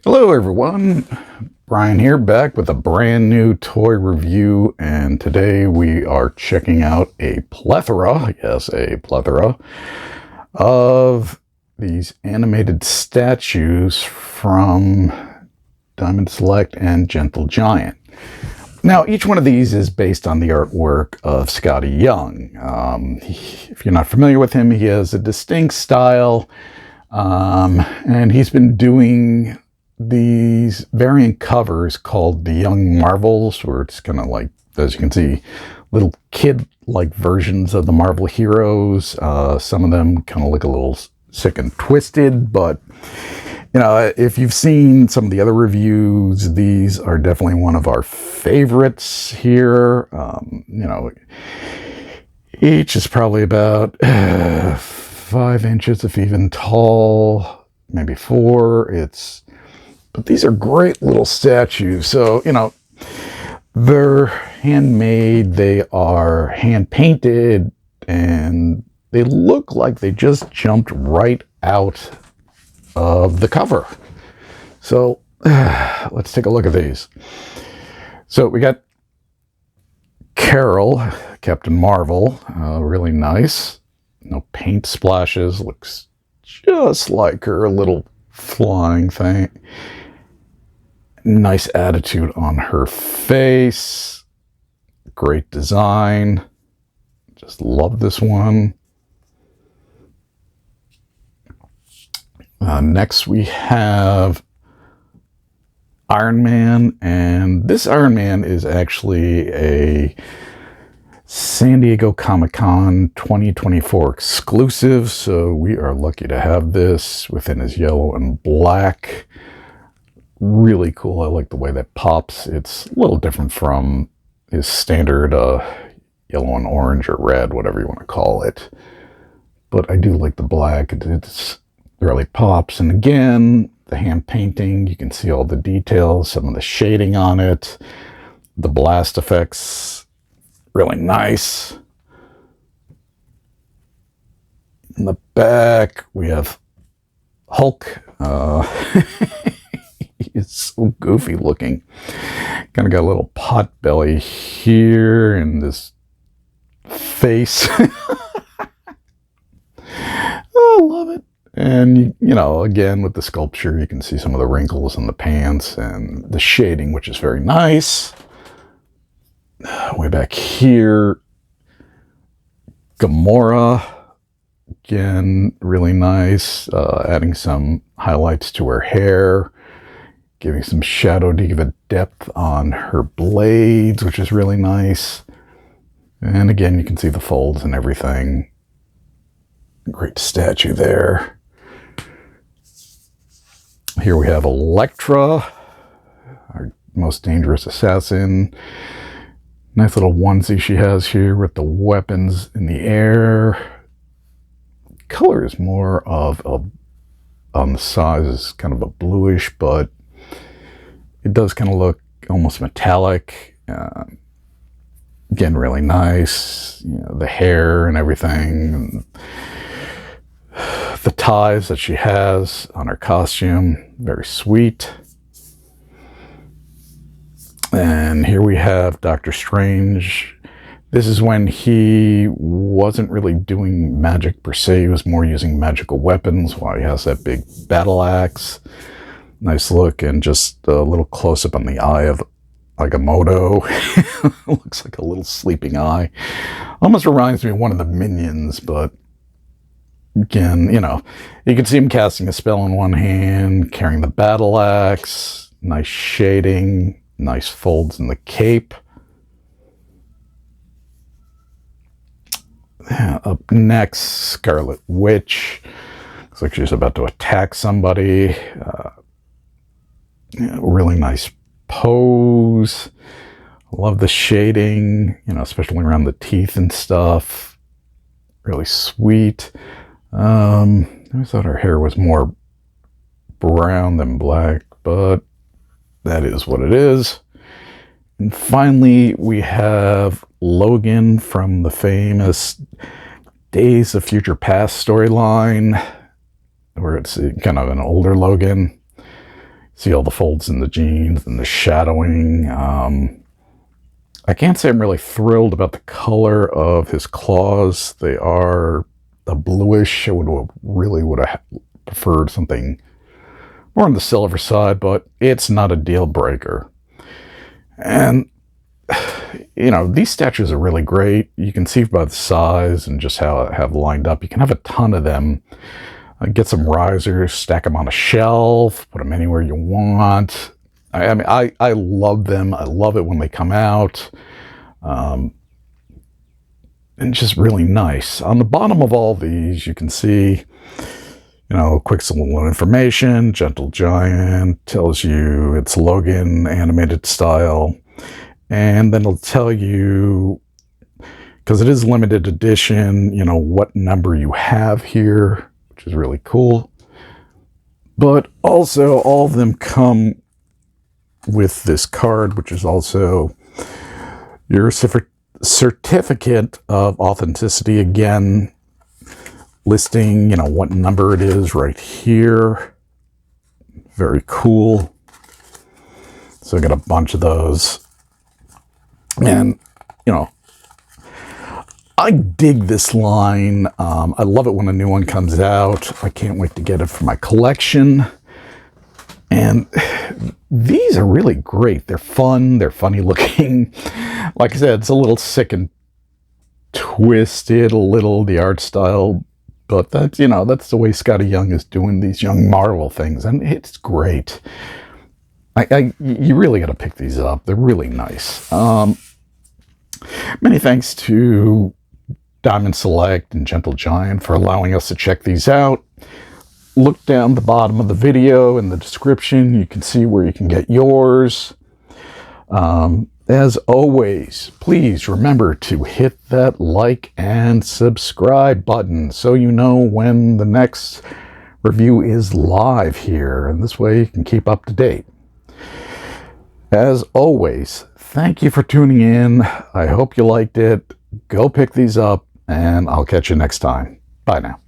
Hello everyone, Brian here, back with a brand new toy review, and today we are checking out a plethora, yes, a plethora of these animated statues from Diamond Select and Gentle Giant. Now, each one of these is based on the artwork of Skottie Young. If you're not familiar with him, he has a distinct style, and he's been doing these variant covers called the Young Marvels, where it's kind of like, as you can see, little kid-like versions of the Marvel heroes. Some of them kind of look a little sick and twisted, but you know, if you've seen some of the other reviews, these are definitely one of our favorites here. You know, each is probably about 5 inches, if even tall, maybe 4. But these are great little statues. So, you know, they're handmade, they are hand painted, and they look like they just jumped right out of the cover. So let's take a look at these. So we got Carol, Captain Marvel, really nice. No paint splashes, looks just like her little flying thing. Nice attitude on her face. Great design. Just love this one. Next we have Iron Man, and this Iron Man is actually a San Diego Comic-Con 2024 exclusive, so we are lucky to have this within his yellow and black. Really cool. I like the way that pops. It's a little different from his standard yellow and orange or red, whatever you want to call it. But I do like the black. It really pops. And again, the hand painting, you can see all the details, some of the shading on it, the blast effects, really nice. In the back, we have Hulk. He's so goofy looking. Kind of got a little pot belly here and this face. Oh, I love it. And, you know, again, with the sculpture, you can see some of the wrinkles in the pants and the shading, which is very nice. Way back here, Gamora. Again, really nice. Adding some highlights to her hair. Giving some shadow to give a depth on her blades, which is really nice. And again, you can see the folds and everything. Great statue there. Here we have Elektra, our most dangerous assassin. Nice little onesie she has here with the weapons in the air. Color is more of on the size is kind of a bluish, but it does kind of look almost metallic. Again, really nice. You know, the hair and everything. And the ties that she has on her costume. Very sweet. And here we have Doctor Strange. This is when he wasn't really doing magic per se. He was more using magical weapons while he has that big battle axe. Nice look, and just a little close-up on the eye of Agamotto. Looks like a little sleeping eye. Almost reminds me of one of the minions, but again, you know, you can see him casting a spell in one hand, carrying the battle axe, nice shading, nice folds in the cape. Up next, Scarlet Witch. Looks like she's about to attack somebody. Yeah, really nice pose. Love the shading, you know, especially around the teeth and stuff. Really sweet. I thought her hair was more brown than black, but that is what it is. And finally, we have Logan from the famous Days of Future Past storyline, where it's kind of an older Logan. See all the folds in the jeans and the shadowing. I can't say I'm really thrilled about the color of his claws. They are a bluish. I really would have preferred something more on the silver side, but it's not a deal breaker. And, you know, these statues are really great. You can see by the size and just how I have lined up. You can have a ton of them. Get some risers, stack them on a shelf, put them anywhere you want. I mean, I love them. I love it when they come out. And just really nice. On the bottom of all these, you can see, you know, quick little information. Gentle Giant tells you it's Logan animated style. And then it'll tell you, because it is limited edition, you know, what number you have here, which is really cool. But also all of them come with this card, which is also your certificate of authenticity, again listing, you know, what number it is right here. Very cool. So I got a bunch of those, and you know, I dig this line. I love it when a new one comes out. I can't wait to get it for my collection. And these are really great. They're fun. They're funny looking. Like I said, it's a little sick and twisted, a little, the art style. But that's, you know, that's the way Skottie Young is doing these Young Marvel things. And it's great. You really got to pick these up. They're really nice. Many thanks to Diamond Select and Gentle Giant for allowing us to check these out. Look down the bottom of the video in the description. You can see where you can get yours. As always, please remember to hit that like and subscribe button so you know when the next review is live here. And this way you can keep up to date. As always, thank you for tuning in. I hope you liked it. Go pick these up, and I'll catch you next time. Bye now.